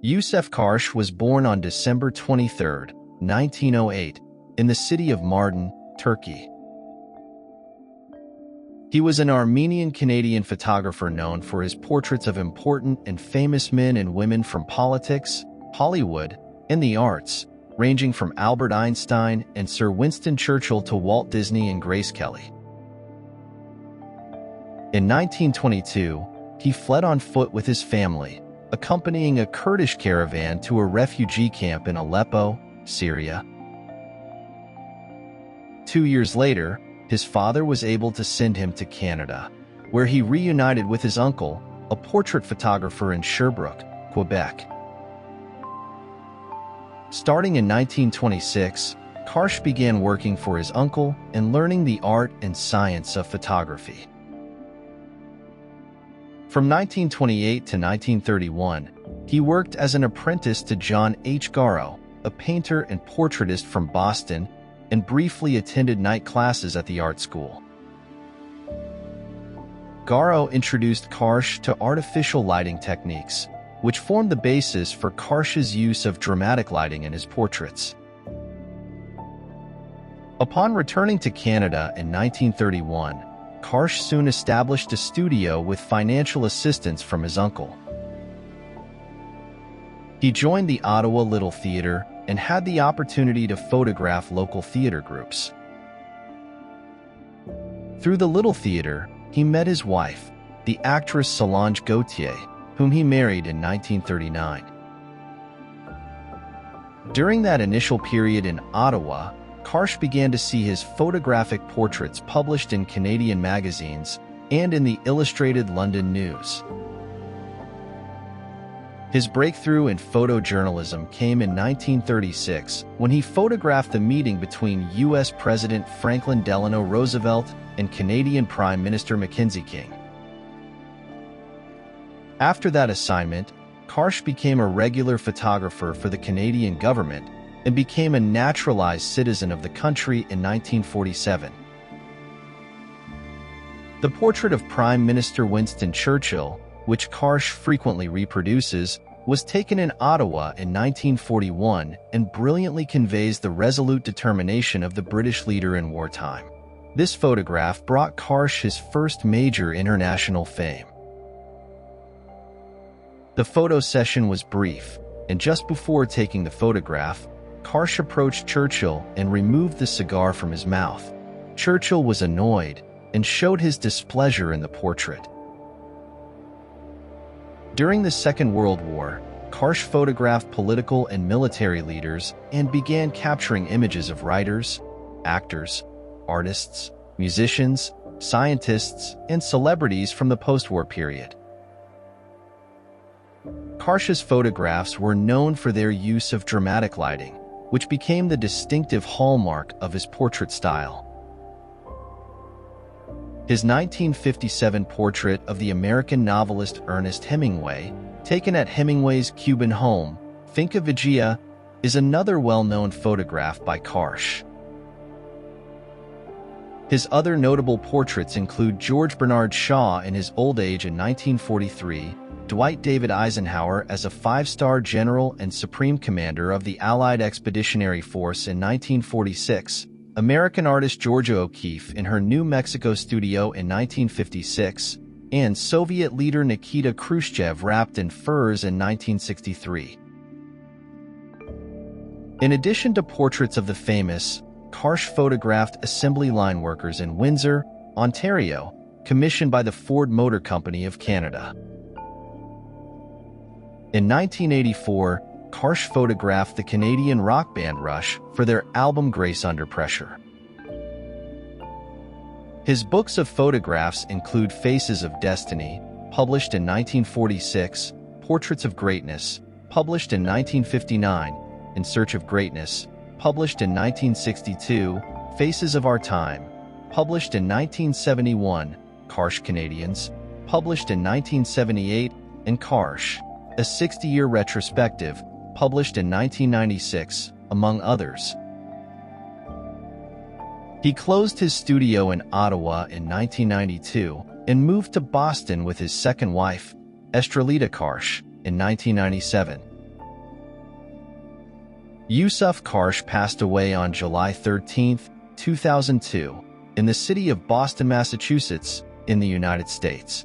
Yousuf Karsh was born on December 23, 1908, in the city of Mardin, Turkey. He was an Armenian-Canadian photographer known for his portraits of important and famous men and women from politics, Hollywood, and the arts, ranging from Albert Einstein and Sir Winston Churchill to Walt Disney and Grace Kelly. In 1922, he fled on foot with his family, accompanying a Kurdish caravan to a refugee camp in Aleppo, Syria. 2 years later, his father was able to send him to Canada, where he reunited with his uncle, a portrait photographer in Sherbrooke, Quebec. Starting in 1926, Karsh began working for his uncle and learning the art and science of photography. From 1928 to 1931, he worked as an apprentice to John H. Garrow, a painter and portraitist from Boston, and briefly attended night classes at the art school. Garrow introduced Karsh to artificial lighting techniques, which formed the basis for Karsh's use of dramatic lighting in his portraits. Upon returning to Canada in 1931, Karsh soon established a studio with financial assistance from his uncle. He joined the Ottawa Little Theatre and had the opportunity to photograph local theatre groups. Through the Little Theatre, he met his wife, the actress Solange Gauthier, whom he married in 1939. During that initial period in Ottawa, Karsh began to see his photographic portraits published in Canadian magazines and in the Illustrated London News. His breakthrough in photojournalism came in 1936 when he photographed the meeting between U.S. President Franklin Delano Roosevelt and Canadian Prime Minister Mackenzie King. After that assignment, Karsh became a regular photographer for the Canadian government and became a naturalized citizen of the country in 1947. The portrait of Prime Minister Winston Churchill, which Karsh frequently reproduces, was taken in Ottawa in 1941 and brilliantly conveys the resolute determination of the British leader in wartime. This photograph brought Karsh his first major international fame. The photo session was brief, and just before taking the photograph, Karsh approached Churchill and removed the cigar from his mouth. Churchill was annoyed and showed his displeasure in the portrait. During the Second World War, Karsh photographed political and military leaders and began capturing images of writers, actors, artists, musicians, scientists, and celebrities from the post-war period. Karsh's photographs were known for their use of dramatic lighting, which became the distinctive hallmark of his portrait style. His 1957 portrait of the American novelist Ernest Hemingway, taken at Hemingway's Cuban home, Finca Vigia, is another well-known photograph by Karsh. His other notable portraits include George Bernard Shaw in his old age in 1943, Dwight David Eisenhower as a five-star general and supreme commander of the Allied Expeditionary Force in 1946, American artist Georgia O'Keeffe in her New Mexico studio in 1956, and Soviet leader Nikita Khrushchev wrapped in furs in 1963. In addition to portraits of the famous, Karsh photographed assembly line workers in Windsor, Ontario, commissioned by the Ford Motor Company of Canada. In 1984, Karsh photographed the Canadian rock band Rush for their album Grace Under Pressure. His books of photographs include Faces of Destiny, published in 1946, Portraits of Greatness, published in 1959, In Search of Greatness, published in 1962, Faces of Our Time, published in 1971, Karsh Canadians, published in 1978, and Karsh, a 60-year retrospective, published in 1996, among others. He closed his studio in Ottawa in 1992 and moved to Boston with his second wife, Estrelita Karsh, in 1997. Yousuf Karsh passed away on July 13, 2002, in the city of Boston, Massachusetts, in the United States.